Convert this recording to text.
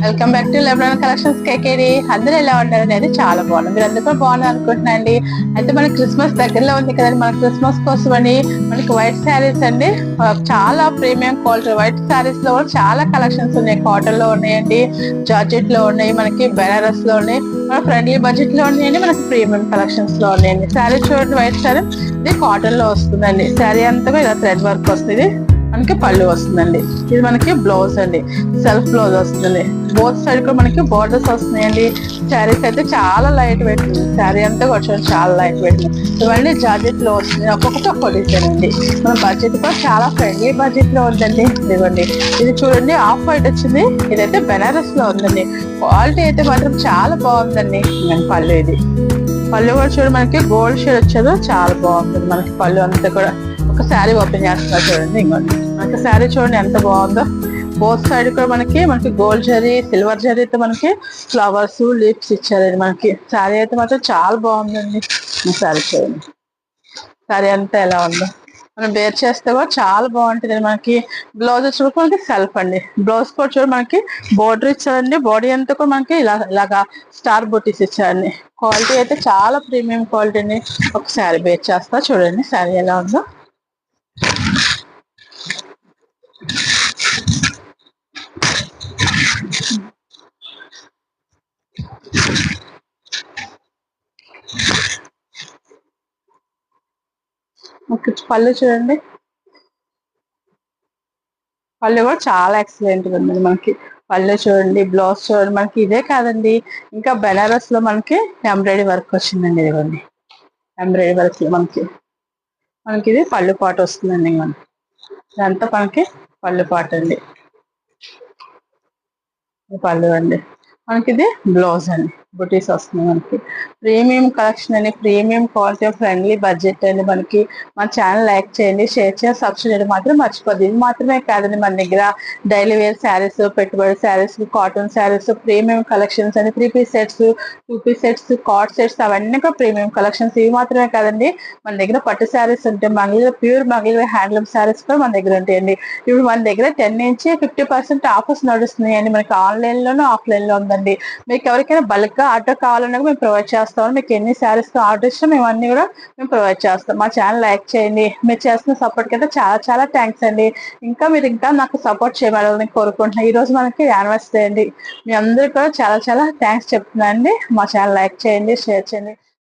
Welcome back to LeBron collections KKD. అందరూ ఎలా ఉన్నారు అనేది చాలా బాగున్నారు. మీరు అందరూ కూడా బాగున్నారు అనుకుంటున్నాండి. అయితే మనకి క్రిస్మస్ దగ్గరలో ఉంది కదండి. మన క్రిస్మస్ కోసం అని మనకి వైట్ శారీస్ అండి, చాలా ప్రీమియం క్వాలిటీ వైట్ శారీస్ లో కూడా చాలా కలెక్షన్స్ ఉన్నాయి. కాటన్ లో ఉన్నాయండి, జార్జెట్ లో ఉన్నాయి, మనకి బెనారస్ లో ఉన్నాయి, మన ఫ్రెండ్లీ బడ్జెట్ లో ఉన్నాయండి, మనకి ప్రీమియం కలెక్షన్స్ లో ఉన్నాయండి. శారీ చూడండి, వైట్ శారీ ఇది కాటన్ లో వస్తుందండి. శారీ అంతా ఇలా థ్రెడ్ వర్క్ వస్తుంది. మనకి పళ్ళు వస్తుందండి. ఇది మనకి బ్లౌజ్ అండి, సెల్ఫ్ బ్లౌజ్ వస్తుంది. బోత్ సైడ్ కూడా మనకి బోర్డర్స్ వస్తున్నాయండి. శారీస్ అయితే చాలా లైట్ వెయిట్ ఉంది. శారీ అంతా కొంచెం చాలా లైట్ వెయిట్ ఉంది. ఇవన్నీ జార్జెట్ లో వస్తుంది. ఒక్కొక్కటి ఒక్కో డిజైన్ అండి. మన బడ్జెట్ కూడా చాలా ఫ్రెండ్లీ బడ్జెట్ లో ఉందండి. ఇదిగోండి, ఇది చూడండి ఆఫ్ వైట్ వచ్చింది. ఇదైతే బెనారస్ లో ఉందండి. క్వాలిటీ అయితే మాత్రం చాలా బాగుందండి. పళ్ళు ఇది పళ్ళు కూడా చూడండి, మనకి గోల్డ్ షేడ్ వచ్చేది చాలా బాగుంటుంది. మనకి పళ్ళు అంతా కూడా ఒక శారీ ఓపెన్ చేస్తున్నారు చూడండి. ఇంకోండి మనకి శారీ చూడండి ఎంత బాగుందో. బోత్ సైడ్ కూడా మనకి గోల్డ్ జరీ, సిల్వర్ జరీ అయితే మనకి ఫ్లవర్స్, లీవ్స్ ఇచ్చారండి. మనకి శారీ అయితే మాత్రం చాలా బాగుందండి. శారీ చూడండి, శారీ అంతా ఎలా ఉందో. మనం వేర్ చేస్తే కూడా చాలా బాగుంటుంది. మనకి బ్లౌజ్ వచ్చి మనకి సెల్ఫ్ అండి. బ్లౌజ్ కూడా చూడండి, మనకి బోర్డర్ ఇచ్చారండి. బాడీ అంతా కూడా మనకి ఇలాగా స్టార్ బుటీస్ ఇచ్చారండి. క్వాలిటీ అయితే చాలా ప్రీమియం క్వాలిటీ అండి. ఒక శారీ వేర్ చేస్తా చూడండి, శారీ ఎలా ఉందో. ఓకే, పళ్ళు చూడండి, పళ్ళు కూడా చాలా ఎక్సలెంట్ గా ఉంది. మనకి పళ్ళు చూడండి, బ్లౌజ్ చూడండి. మనకి ఇదే కాదండి, ఇంకా బెనారస్ లో మనకి ఎంబ్రాయిడరీ వర్క్ వచ్చిందండి. ఇదిగోండి, ఎంబ్రాయిడరీ వర్క్ లో మనకి ఇది పళ్ళు పాట వస్తుందండి. మనకి ఇదంతా మనకి పళ్ళు పాట అండి. పళ్ళు అండి, మనకి ఇది బ్లౌజ్ అండి. బుటీస్ వస్తుంది. మనకి ప్రీమియం కలెక్షన్ అండి, ప్రీమియం క్వాలిటీ, ఫ్రెండ్లీ బడ్జెట్ అండి. మనకి మన ఛానల్ లైక్ చేయండి, షేర్ చేయండి, సబ్స్క్రైబ్ చేయడం మాత్రం మర్చిపోద్ది. ఇది మాత్రమే కాదండి, మన దగ్గర డైలీ వేర్ శారీస్, పెట్టుబడి saris, cotton saris, premium collections అండి. 3 piece sets, 2 piece sets, cord sets అవన్నీ కూడా ప్రీమియం కలెక్షన్స్. ఇవి మాత్రమే కాదండి, మన దగ్గర పట్టు శారీస్ ఉంటాయి. మంగళగిరి ప్యూర్ మంగళగిరి హ్యాండ్లూమ్ శారీస్ కూడా మన దగ్గర ఉంటాయండి. ఇప్పుడు మన దగ్గర 10 నుంచి 50% ఆఫర్స్ నడుస్తున్నాయండి. మనకి ఆన్లైన్ లోను, ఆఫ్లైన్ లో ఉందండి. మీకు ఎవరికైనా బల్క్ గా ఆర్డర్ కావాలన్నా మేము ప్రొవైడ్ చేస్తాం. మీకు ఎన్ని శారీస్ తో ఆర్డర్ ఇచ్చినా మేము అన్ని కూడా మేము ప్రొవైడ్ చేస్తాం. మా ఛానల్ లైక్ చేయండి. మీరు చేస్తున్న సపోర్ట్ కి చాలా చాలా థ్యాంక్స్ అండి. ఇంకా నాకు సపోర్ట్ చేయగలని కోరుకుంటున్నాను. ఈ రోజు మనకి యానివర్సరీ అండి. మీ అందరికీ కూడా చాలా చాలా థ్యాంక్స్ చెప్తున్నాను అండి. మా ఛానల్ లైక్ చేయండి, షేర్ చేయండి.